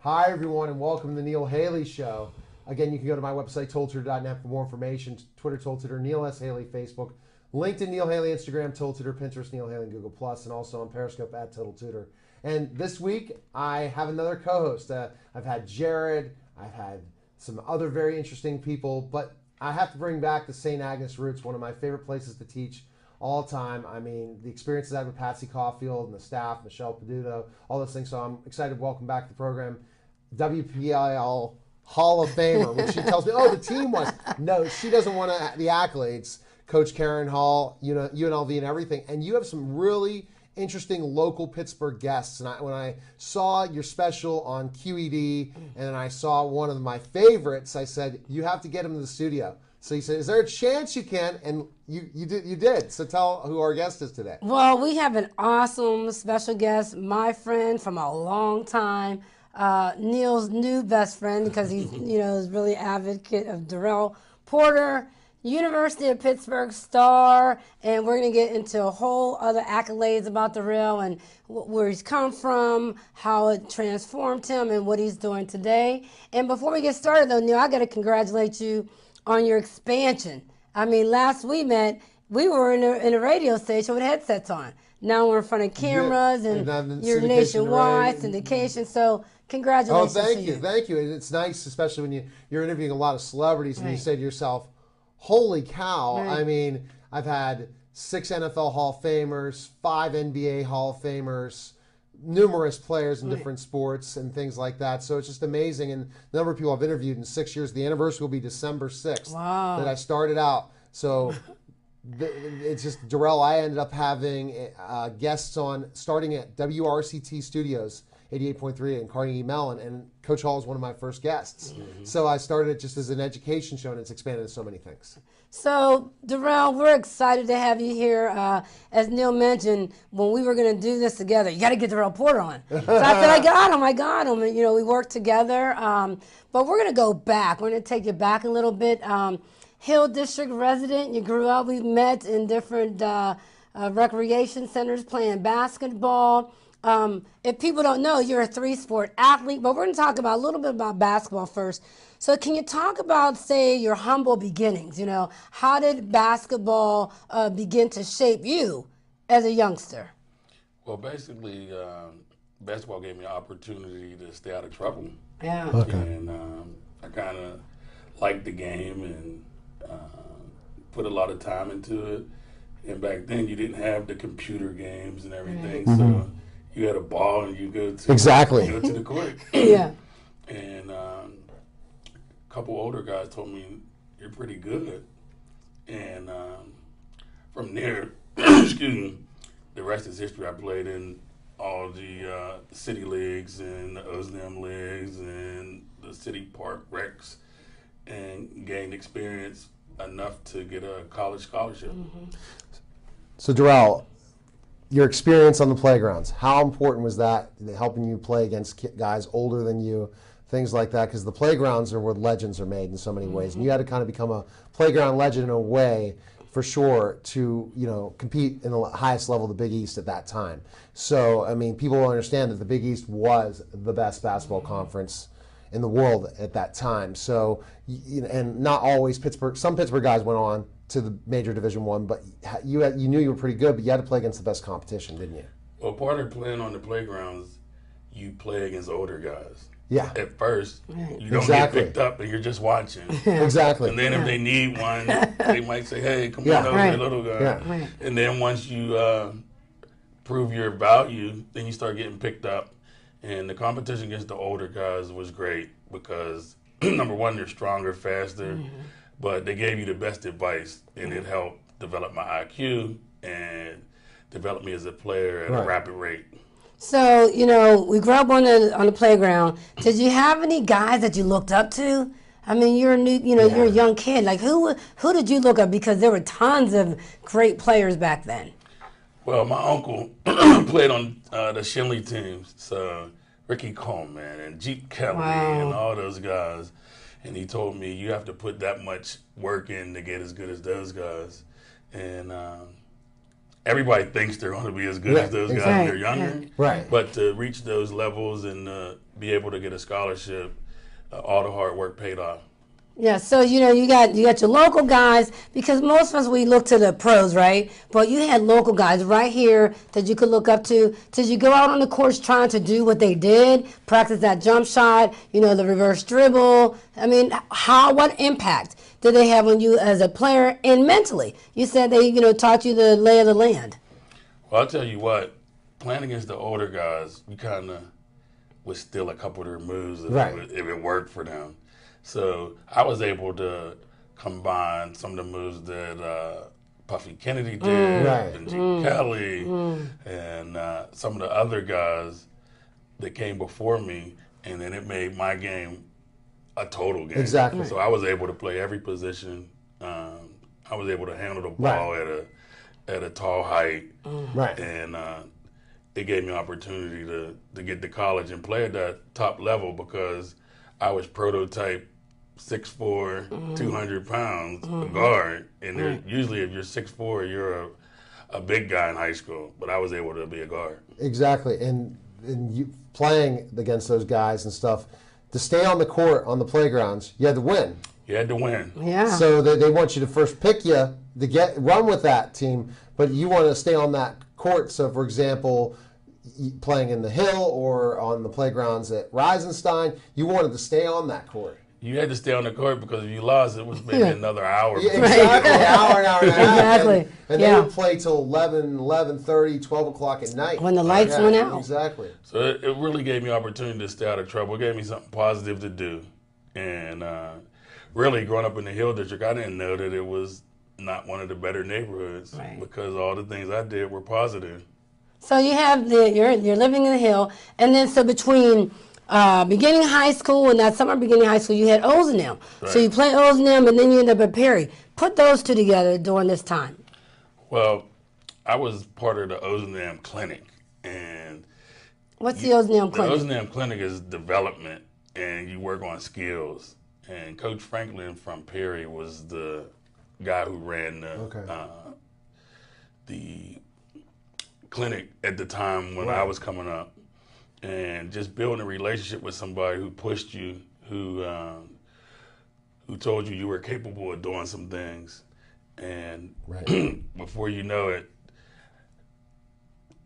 Hi, everyone, and welcome to the Neil Haley Show. Again, you can go to my website, tolltutor.net, for more information. Twitter, Tolltutor, Neil S. Haley, Facebook, LinkedIn, Neil Haley, Instagram, Tolltutor, Pinterest, Neil Haley, and Google+, and also on Periscope at TotalTutor. And this week, I have another co-host. I've had Jared. I've had some other very interesting people, but I have to bring back the St. Agnes roots, one of my favorite places to teach all time. I mean, the experiences I had with Patsy Caulfield and the staff, Michelle Peduto, all those things. So I'm excited to welcome back to the program WPIL Hall of Famer, which she tells me, the team was. No, she doesn't want the accolades. Coach Karen Hall, UNLV and everything. And you have some really interesting local Pittsburgh guests. And when I saw your special on QED and I saw one of my favorites, I said, you have to get him to the studio. So you said, is there a chance you can? And you did. So tell who our guest is today. Well, we have an awesome special guest, my friend from a long time, Neil's new best friend, because he's is really advocate of Darelle Porter, University of Pittsburgh star, and we're going to get into a whole other accolades about Darelle and where he's come from, how it transformed him, and what he's doing today. And before we get started, though, Neil, I got to congratulate you on your expansion. I mean, last we met, we were in a radio station with headsets on. Now we're in front of cameras, and you're nationwide, syndication. So congratulations. Oh, thank you. It's nice, especially when you're interviewing a lot of celebrities, and you say to yourself, holy cow. Right. I mean, I've had 6 NFL Hall of Famers, 5 NBA Hall of Famers, numerous players in different sports and things like that. So it's just amazing. And the number of people I've interviewed in 6 years, the anniversary will be December 6th that I started out. So it's just Darelle. I ended up having guests on starting at WRCT Studios, 88.3 in Carnegie Mellon, and Coach Hall is one of my first guests. Mm-hmm. So I started it just as an education show, and it's expanded to so many things. So, Darelle, we're excited to have you here. As Neil mentioned, when we were going to do this together, you got to get Darelle Porter on. So I said, I got him. And, we worked together. But we're going to go back. We're going to take you back a little bit. Hill District resident, you grew up. We've met in different recreation centers playing basketball. If people don't know, you're a 3-sport athlete, but we're going to talk about a little bit about basketball first. So can you talk about, say, your humble beginnings? How did basketball begin to shape you as a youngster? Well, basically, basketball gave me an opportunity to stay out of trouble. Yeah. Okay. And I kind of liked the game and put a lot of time into it. And back then, you didn't have the computer games and everything, so you had a ball and you go to the court. Yeah. And a couple older guys told me, you're pretty good. And from there, excuse me, the rest is history. I played in all the city leagues and the Ozanam leagues and the city park recs and gained experience enough to get a college scholarship. Mm-hmm. So, Darelle, your experience on the playgrounds, how important was that in helping you play against guys older than you, things like that? Because the playgrounds are where legends are made in so many ways. And you had to kind of become a playground legend in a way, for sure, to compete in the highest level of the Big East at that time. So, I mean, people will understand that the Big East was the best basketball conference in the world at that time. So, and not always Pittsburgh. Some Pittsburgh guys went on to the major Division I, but you knew you were pretty good, but you had to play against the best competition, didn't you? Well, part of playing on the playgrounds, you play against older guys. Yeah. At first, you don't get picked up and you're just watching. Exactly. And then if they need one, they might say, hey, come on over, little guy. Yeah. And then once you prove your value, then you start getting picked up. And the competition against the older guys was great because, number one, they're stronger, faster, but they gave you the best advice, and it helped develop my IQ and develop me as a player at a rapid rate. So, we grew up on the playground. Did you have any guys that you looked up to? I mean, you're a young kid. Like, who did you look up? Because there were tons of great players back then. Well, my uncle played on the Shinley teams, so Ricky Coleman and Jeep Kelly and all those guys. And he told me, you have to put that much work in to get as good as those guys. And everybody thinks they're going to be as good as those guys when they're younger. Right. But to reach those levels and be able to get a scholarship, all the hard work paid off. Yeah, so you got your local guys, because most of us, we look to the pros, right? But you had local guys right here that you could look up to. Did you go out on the course trying to do what they did, practice that jump shot, the reverse dribble? I mean, what impact did they have on you as a player and mentally? You said they taught you the lay of the land. Well, I'll tell you what, playing against the older guys, you kind of would steal a couple of their moves if it worked for them. So I was able to combine some of the moves that Puffy Kennedy did, and G. Kelly, and some of the other guys that came before me, and then it made my game a total game. Exactly. So I was able to play every position. I was able to handle the ball at a tall height, and it gave me an opportunity to get to college and play at that top level because I was prototype 6'4", 200 pounds, a guard. And usually if you're 6'4", you're a big guy in high school. But I was able to be a guard. Exactly. And you playing against those guys and stuff, to stay on the court, on the playgrounds, you had to win. You had to win. Yeah. So they want you to first pick you to run with that team, but you want to stay on that court. So, for example, playing in the Hill or on the playgrounds at Reisenstein, you wanted to stay on that court. You had to stay on the court because if you lost, it was maybe another hour. Yeah, exactly. An hour and a half. Exactly. And they would play till 11, 11:30, 12 o'clock at night. When the lights went out. Exactly. So it really gave me an opportunity to stay out of trouble. It gave me something positive to do. And really, growing up in the Hill District, I didn't know that it was not one of the better neighborhoods because all the things I did were positive. So you have you're living in the Hill, and then so between beginning high school and that summer beginning high school, you had Ozanam. Right. So you play Ozanam, and then you end up at Perry. Put those two together during this time. Well, I was part of the Ozanam Clinic, and what's the Ozanam Clinic? The Ozanam Clinic is development, and you work on skills. And Coach Franklin from Perry was the guy who ran the clinic at the time when I was coming up, and just building a relationship with somebody who pushed you, who told you were capable of doing some things, and before you know it,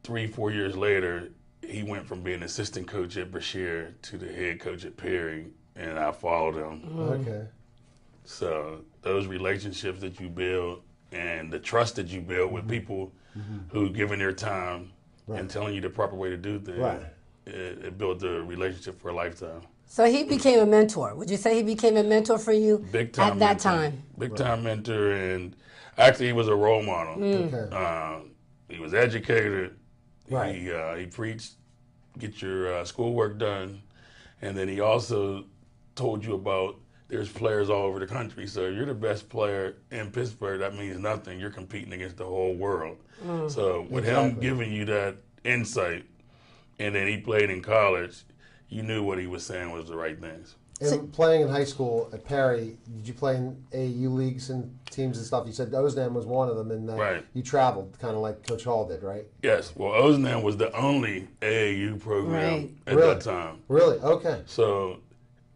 3-4 years later, he went from being assistant coach at Brashear to the head coach at Perry, and I followed him. Okay. So those relationships that you build and the trust that you build with people who giving their time and telling you the proper way to do things, it built a relationship for a lifetime. So he became a mentor. Would you say he became a mentor for you Big time at that mentor. Time? Big time mentor, and actually he was a role model. Okay. He was educated. He preached, get your schoolwork done, and then he also told you about there's players all over the country. So if you're the best player in Pittsburgh, that means nothing. You're competing against the whole world. So with him giving you that insight, and then he played in college, you knew what he was saying was the right things. And playing in high school at Perry, did you play in AAU leagues and teams and stuff? You said Ozanam was one of them, and you traveled kind of like Coach Hall did, right? Yes. Well, Ozanam was the only AAU program at that time. Really? Okay. So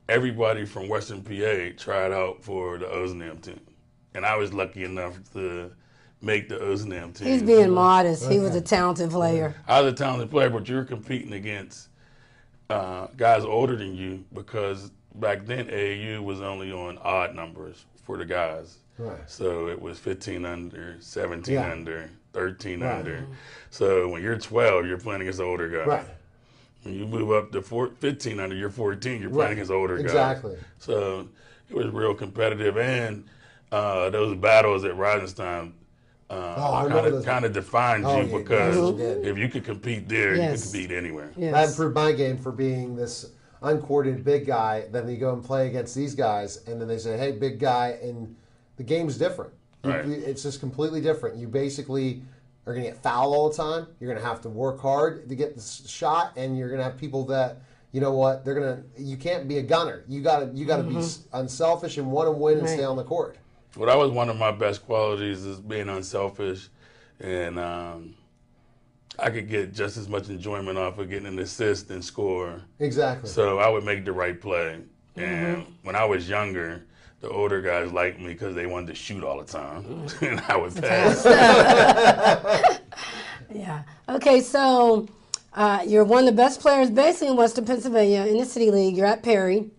everybody from Western PA tried out for the Ozanam team, and I was lucky enough to make the Ozanam team. He's being modest. He was a talented player. I was a talented player, but you're competing against guys older than you because back then AAU was only on odd numbers for the guys. Right. So it was 15 under, 17 under, 13 under. So when you're 12, you're playing against older guys. Right. When you move up to 15 under, you're 14, you're playing against older guys. Exactly. So it was real competitive, and those battles at Reisenstein kind of defined you because if you could compete there, you could compete anywhere. Yes. That improved my game for being this uncoordinated big guy. Then you go and play against these guys, and then they say, hey, big guy, and the game's different. It's just completely different. You basically are going to get fouled all the time. You're going to have to work hard to get the shot, and you're going to have people that, you know what, you can't be a gunner. You got to be unselfish and want to win and stay on the court. Well, that was one of my best qualities, is being unselfish and I could get just as much enjoyment off of getting an assist and score. Exactly. So I would make the right play. And when I was younger, the older guys liked me because they wanted to shoot all the time, and I would pass. Yeah. Okay, so you're one of the best players basically in Western Pennsylvania in the City League. You're at Perry.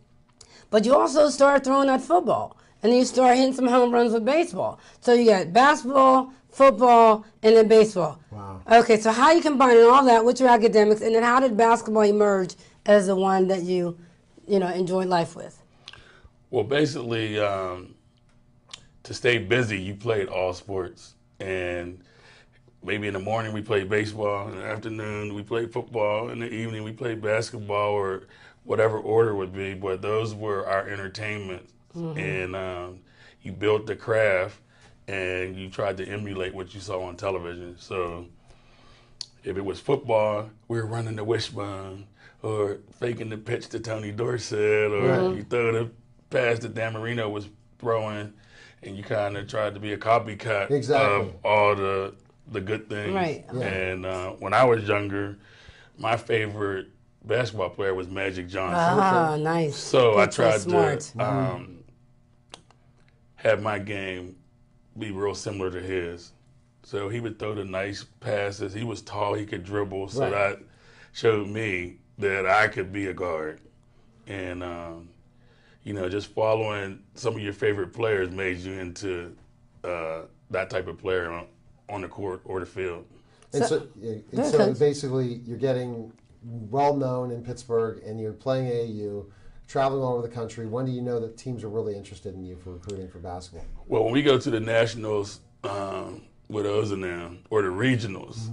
But you also started throwing that football. And then you start hitting some home runs with baseball. So you got basketball, football, and then baseball. Wow. Okay, so how are you combining all that with your academics, and then how did basketball emerge as the one that you enjoyed life with? Well, basically, to stay busy, you played all sports. And maybe in the morning we played baseball, in the afternoon we played football, in the evening we played basketball, or whatever order would be. But those were our entertainment. And you built the craft, and you tried to emulate what you saw on television. So if it was football, we were running the wishbone, or faking the pitch to Tony Dorsett, or you throw the pass that Dan Marino was throwing, and you kind of tried to be a copycat of all the good things. Right. Yeah. And when I was younger, my favorite basketball player was Magic Johnson. Ah, nice. So I tried smart. to have my game be real similar to his. So he would throw the nice passes. He was tall, he could dribble. So that showed me that I could be a guard. And, just following some of your favorite players made you into that type of player on the court or the field. And so basically you're getting well-known in Pittsburgh, and you're playing AAU, traveling all over the country. When do you know that teams are really interested in you for recruiting for basketball? Well, when we go to the nationals with Ozanam, or the regionals,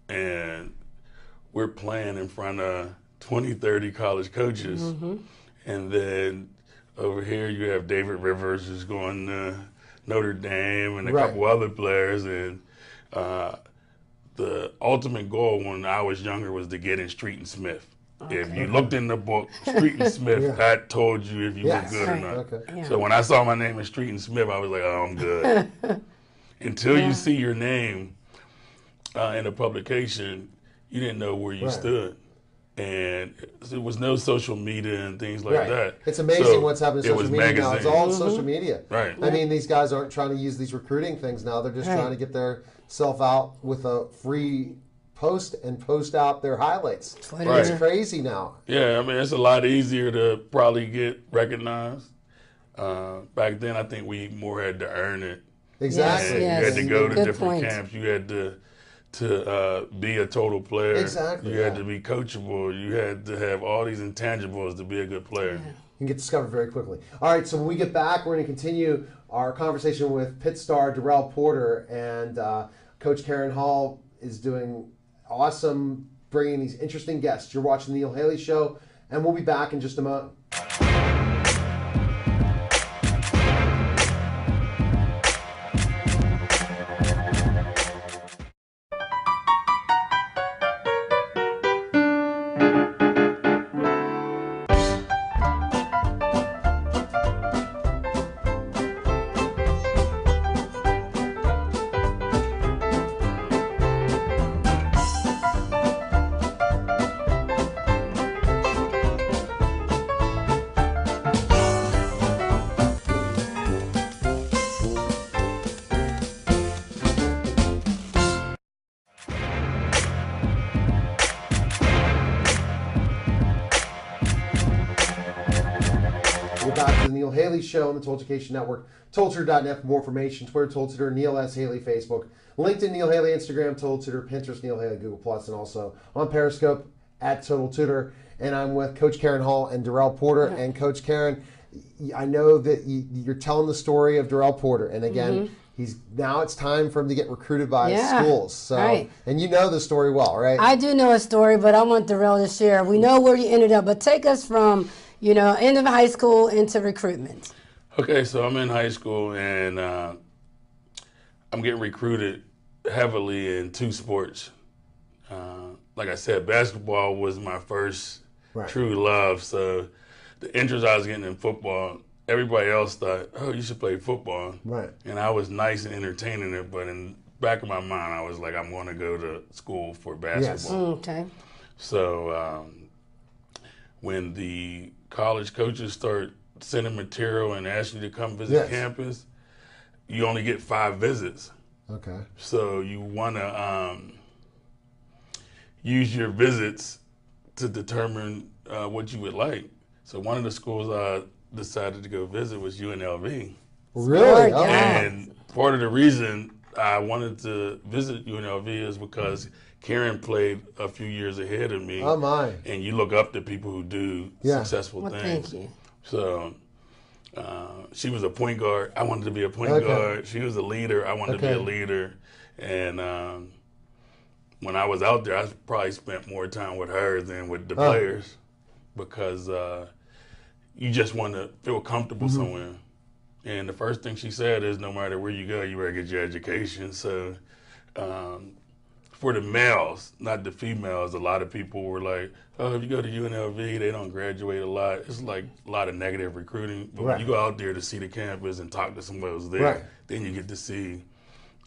and we're playing in front of 20, 30 college coaches, and then over here you have David Rivers who's going to Notre Dame, and a couple other players, and the ultimate goal when I was younger was to get in Street and Smith. Okay. If you looked in the book, Street and Smith, that told you if you were good or not. Okay. Yeah. So when I saw my name in Street and Smith, I was like, oh, I'm good. Until you see your name in a publication, you didn't know where you stood. And there was no social media and things like that. It's amazing what's happening in social media magazine. now. It's all social media. Right. I mean, these guys aren't trying to use these recruiting things now. They're just trying to get their self out with a free post and post out their highlights. It's crazy now. Yeah, I mean, it's a lot easier to probably get recognized. Back then, I think we more had to earn it. Exactly. You had to go to different camps. You had to be a total player. Exactly. You had to be coachable. You had to have all these intangibles to be a good player. You can get discovered very quickly. All right, so when we get back, we're going to continue our conversation with Pitt star Darelle Porter, and Coach Karen Hall is doing awesome, bringing these interesting guests. You're watching the Neil Haley Show, and we'll be back in just a moment. Back to the Neil Haley Show on the Toll Education Network. TollTutor.net for more information. Twitter, TollTutor, Neil S. Haley, Facebook. LinkedIn, Neil Haley, Instagram, TollTutor, Pinterest, Neil Haley, Google+, and also on Periscope at Total Tutor. And I'm with Coach Karen Hall and Darelle Porter. And Coach Karen, I know that you're telling the story of Darelle Porter. And again, now it's time for him to get recruited by schools. So, and you know the story well, right? I do know a story, but I want Darelle to share. We know where you ended up, but take us from end of high school into recruitment. Okay, so I'm in high school, and I'm getting recruited heavily in two sports. Like I said, basketball was my first true love. So the interest I was getting in football, everybody else thought, oh, you should play football. Right. And I was nice and entertaining it, but back of my mind, I was like, I'm going to go to school for basketball. Okay. So when the college coaches start sending material and asking you to come visit campus, you only get 5 visits. Okay. So you want to use your visits to determine what you would like. So one of the schools I decided to go visit was UNLV. Really? Oh, yeah. And part of the reason I wanted to visit UNLV is because Karen played a few years ahead of me. Oh, my. And you look up to people who do successful Well, things. thank you. So she was a point guard. I wanted to be a point guard. She was a leader. I wanted to be a leader. And when I was out there, I probably spent more time with her than with the players because you just want to feel comfortable somewhere. And the first thing she said is, no matter where you go, you better get your education. So for the males, not the females, a lot of people were like, oh, if you go to UNLV, they don't graduate a lot. It's like a lot of negative recruiting. But when you go out there to see the campus and talk to somebody who's there, then you get to see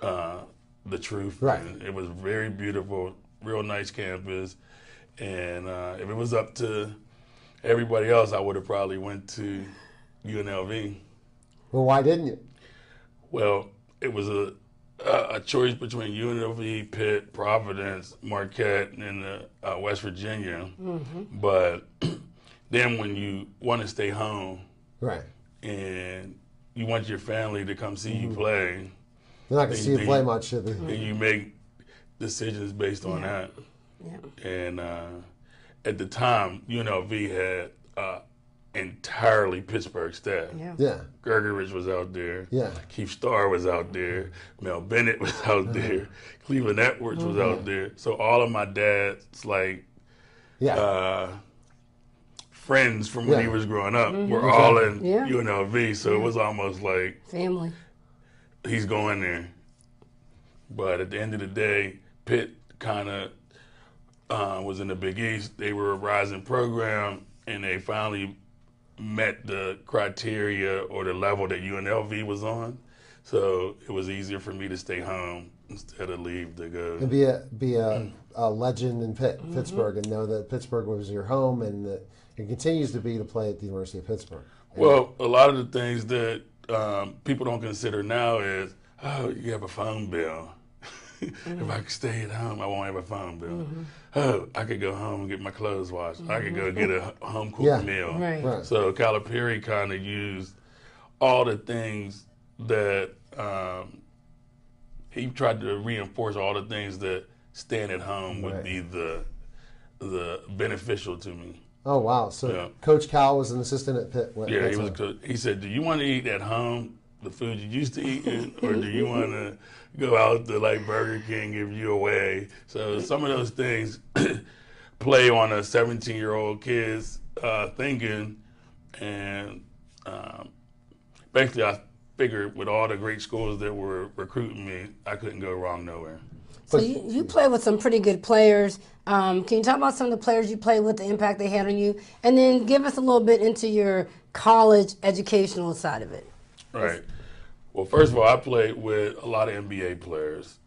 the truth. Right. And it was very beautiful, real nice campus. And if it was up to everybody else, I would have probably went to UNLV. Well, why didn't you? Well, it was a choice between UNLV, Pitt, Providence, Marquette, and West Virginia. But then when you want to stay home, and you want your family to come see you play, they're not going to see you play much. And you make decisions based on that. Yeah. And at the time, UNLV had entirely Pittsburgh staff. Yeah. Gergerich was out there. Yeah. Keith Starr was out there. Mel Bennett was out there. Cleveland Edwards was out there. So all of my dad's friends from when he was growing up were all in UNLV. So it was almost like family. He's going there. But at the end of the day, Pitt kind of was in the Big East. They were a rising program, and they finally met the criteria or the level that UNLV was on. So it was easier for me to stay home instead of leave to go. And be a legend in Pittsburgh and know that Pittsburgh was your home and that it continues to be to play at the University of Pittsburgh. Well, a lot of the things that people don't consider now is, oh, you have a phone bill. If I could stay at home, I won't have a phone bill. Oh, I could go home and get my clothes washed. I could go get a home-cooked meal. Right. So Calipari kind of used all the things that he tried to reinforce all the things that staying at home would be the beneficial to me. Oh, wow. So Coach Cal was an assistant at Pitt. He was coach. He said, do you want to eat at home the food you used to eat, or do you want to go out to like Burger King, give you away? So some of those things play on a 17-year-old kid's thinking, and basically I figured with all the great schools that were recruiting me, I couldn't go wrong nowhere. So you play with some pretty good players. Can you talk about some of the players you played with, the impact they had on you, and then give us a little bit into your college educational side of it? Right. Well, first of all, I played with a lot of NBA players.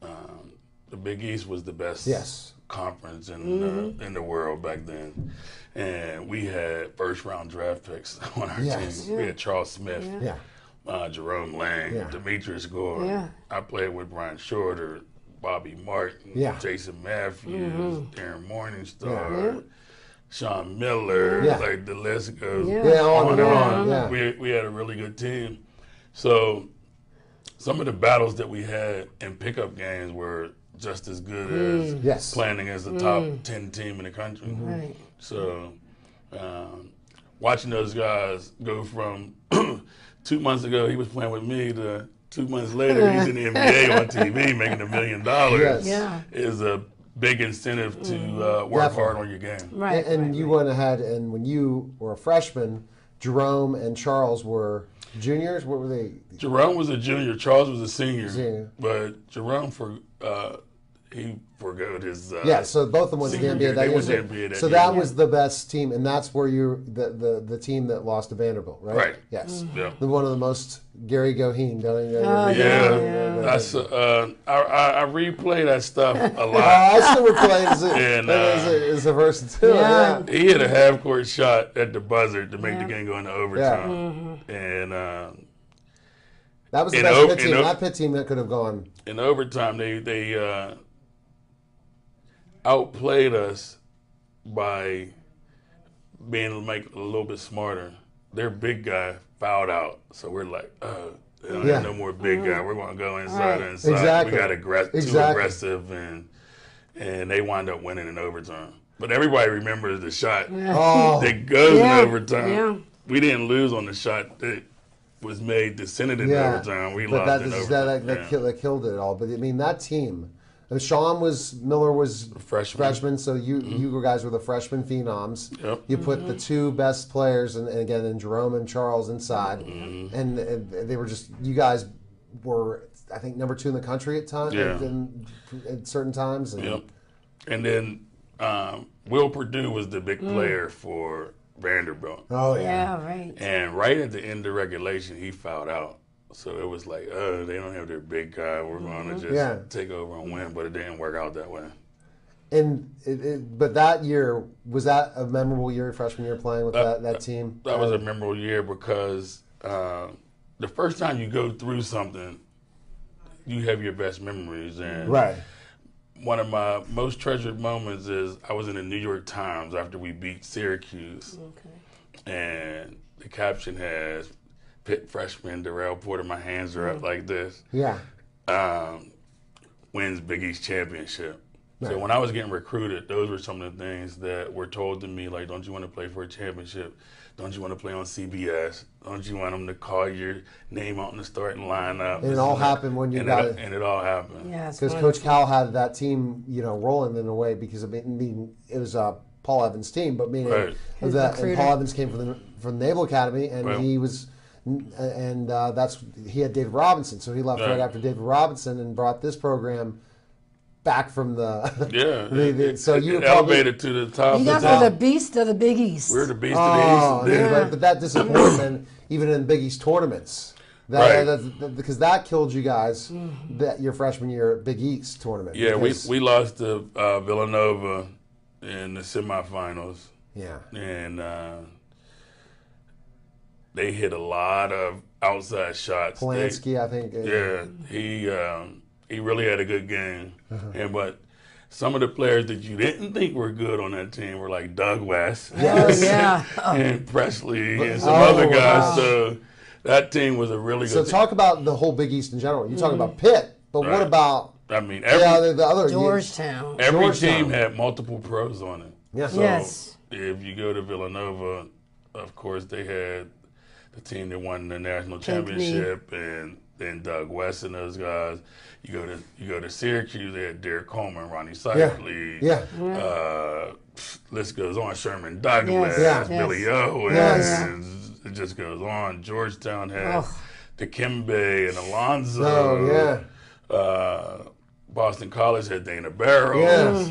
The Big East was the best conference in the world back then, and we had first-round draft picks on our team. We had Charles Smith, Jerome Lang, Demetrius Gordon. I played with Brian Shorter, Bobby Martin, Jason Matthews, Darren Morningstar, Sean Miller. Like the list goes on and on. We had a really good team. So some of the battles that we had in pickup games were just as good as playing against the top 10 team in the country. Right. So watching those guys go from 2 months ago he was playing with me to 2 months later he's in the NBA on TV making $1 million is a big incentive to work hard on your game. Right. And you went ahead, and when you were a freshman, Jerome and Charles were juniors. What were they? Jerome was a junior. Charles was a senior. But Jerome, he forgot his. Yeah, so both of them went to the senior NBA year. that They year. went to the NBA that So year. that was the best team, and that's where you're the team that lost to Vanderbilt, right? Right. Yes. Yeah. One of the most Gary Goheen. Yeah, that's I replay that stuff a lot. I still replay And, as a person too. Yeah. He hit a half-court shot at the buzzer to make the game go into overtime, and That was the In best o- Pitt team. in o- That Pitt team that could have gone. in overtime they outplayed us by being like a little bit smarter. Their big guy fouled out, so we're like, no more big guy. We're going to go inside. Exactly. We got too Exactly. aggressive, and they wind up winning in overtime. But everybody remembers the shot Oh, that goes in overtime. Yeah. We didn't lose on the shot that was made to send it in overtime. We but lost in overtime. that killed it all. But I mean, that team. Sean Miller was Freshman. so you guys were the freshman phenoms. Yep. You put the two best players, and again, in Jerome and Charles inside, and they were just, you guys were, I think, number 2 in the country at times, at certain times. And, Yep. And then Will Perdue was the big player for Vanderbilt. Oh yeah. Yeah, right. And right at the end of regulation, he fouled out. So it was like, they don't have their big guy. We're going to just take over and win. But it didn't work out that way. And but that year, was that a memorable year, freshman year, playing with that team? That was a memorable year because the first time you go through something, you have your best memories. And Right. one of my most treasured moments is I was in the New York Times after we beat Syracuse. Okay. And the caption has, Pitt freshman Darelle Porter, my hands are up like this, Yeah. wins Big East championship. So Right. when I was getting recruited, those were some of the things that were told to me, like, don't you want to play for a championship? Don't you want to play on CBS? Don't you want them to call your name out in the starting lineup? And it all happened when you got it. And it all happened. Yeah, it's Because Coach Cal had that team, rolling in a way, because it was Paul Evans' team, but meaning Right. that and Paul Evans came from the Naval Academy, and Right. he was, he had David Robinson, so he left right after David Robinson and brought this program back from the so you it elevated to the top. You guys are the beast of the Big East. We're the beast of the East. Yeah. But that disappointment, even in Big East tournaments, because that killed you guys that your freshman year Big East tournament. Yeah, we lost to Villanova in the semifinals. Yeah. And they hit a lot of outside shots. Polanski, I think. He really had a good game. But some of the players that you didn't think were good on that team were like Doug West and Presley and some other guys. Wow. So that team was a really good So team. talk about the whole Big East in general. You're talking about Pitt, but what about I mean, the other Georgetown. every team had multiple pros on it. Yeah. So Yes. if you go to Villanova, of course, they had the team that won the national championship, and then Doug West and those guys. You go to Syracuse, they had Derek Coleman, Ronnie Cycli. List goes on. Sherman Douglas, Billy Owens, and it just goes on. Georgetown had Dikembe and Alonzo. Boston College had Dana Barrows.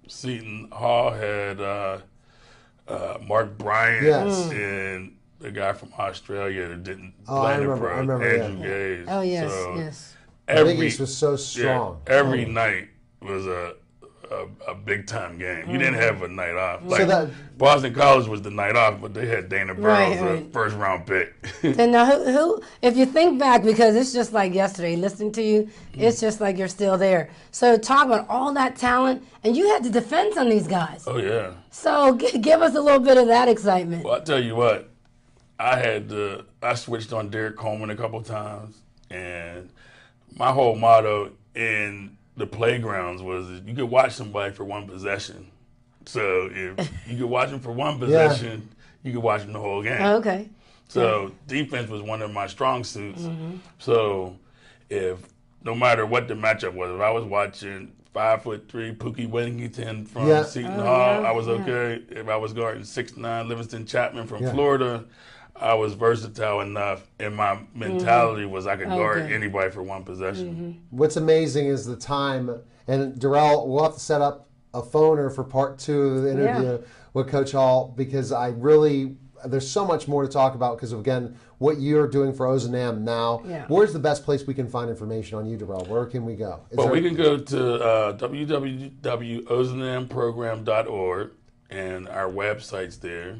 Seton Hall had Mark Bryant and the guy from Australia that didn't play in the pro, Andrew Gaze. Oh, yes, Oh, yes. Big East was so strong. Every night was a big time game. You didn't have a night off. Like Boston College was the night off, but they had Dana Barrows, a first round pick. And now, who? If you think back, because it's just like yesterday, listening to you, it's just like you're still there. So talk about all that talent, and you had to defend some of these guys. Oh yeah. So give us a little bit of that excitement. Well, I tell you what, I switched on Derek Coleman a couple times, and my whole motto in the playgrounds was you could watch somebody for one possession. So if you could watch them for one possession, you could watch them the whole game. Okay. So defense was one of my strong suits. So no matter what the matchup was, if I was watching 5'3" Pookie Wellington from Seton Hall, I was okay. If I was guarding 6'9" Livingston Chapman from Florida, I was versatile enough, and my mentality was I could guard anybody for one possession. What's amazing is the time, and Darelle, we'll have to set up a phoner for part 2 of the interview with Coach Hall, because there's so much more to talk about because of, again, what you're doing for Ozanam now. Yeah. Where's the best place we can find information on you, Darelle? Where can we go? We can go to www.ozanamprogram.org, and our website's there.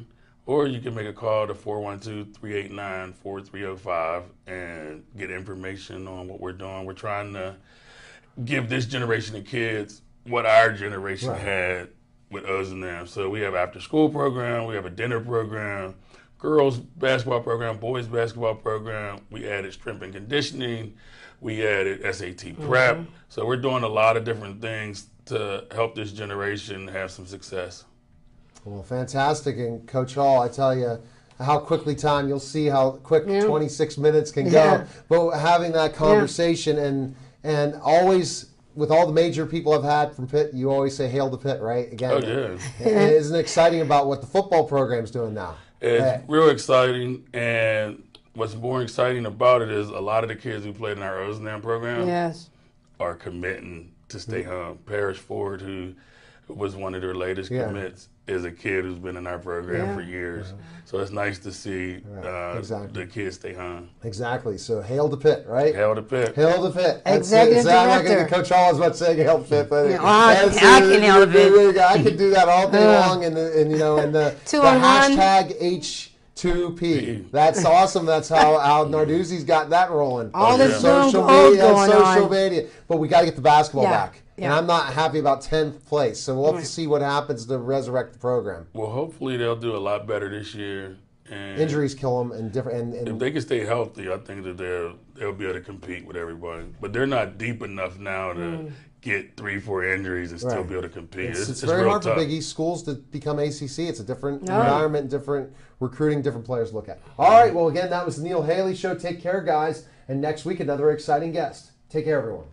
Or you can make a call to 412-389-4305 and get information on what we're doing. We're trying to give this generation of kids what our generation had with Ozanam. So we have after-school program, we have a dinner program, girls basketball program, boys basketball program. We added strength and conditioning. We added SAT prep. So we're doing a lot of different things to help this generation have some success. Well, fantastic. And Coach Hall, I tell you, how quickly you'll see how quick 26 minutes can go. But having that conversation and always, with all the major people I've had from Pitt, you always say hail to Pitt, right? Again, isn't it exciting about what the football program's doing now? It's real exciting, and what's more exciting about it is a lot of the kids who played in our Ozanam program are committing to stay home. Parrish Ford, who was one of their latest commits, is a kid who's been in our program for years. So it's nice to see the kids stay home. Exactly. So hail to Pitt, right? Hail to Pitt. Hail to Pitt. Executive Director. Coach Hall was about to say hail to Pitt, but I can hail to Pitt. I could do that all day long, and the hashtag H2P. That's awesome. That's how Al Narduzzi's got that rolling. All this social media. But we got to get the basketball back. And I'm not happy about 10th place. So we'll have to see what happens to resurrect the program. Well, hopefully they'll do a lot better this year. And injuries kill them, and different. And if they can stay healthy, I think that they'll be able to compete with everybody. But they're not deep enough now to get 3-4 injuries and still be able to compete. It's very hard for Big East schools to become ACC. It's a different environment, different recruiting, different players to look at. All right. Well, again, that was the Neil Haley Show. Take care, guys. And next week, another exciting guest. Take care, everyone.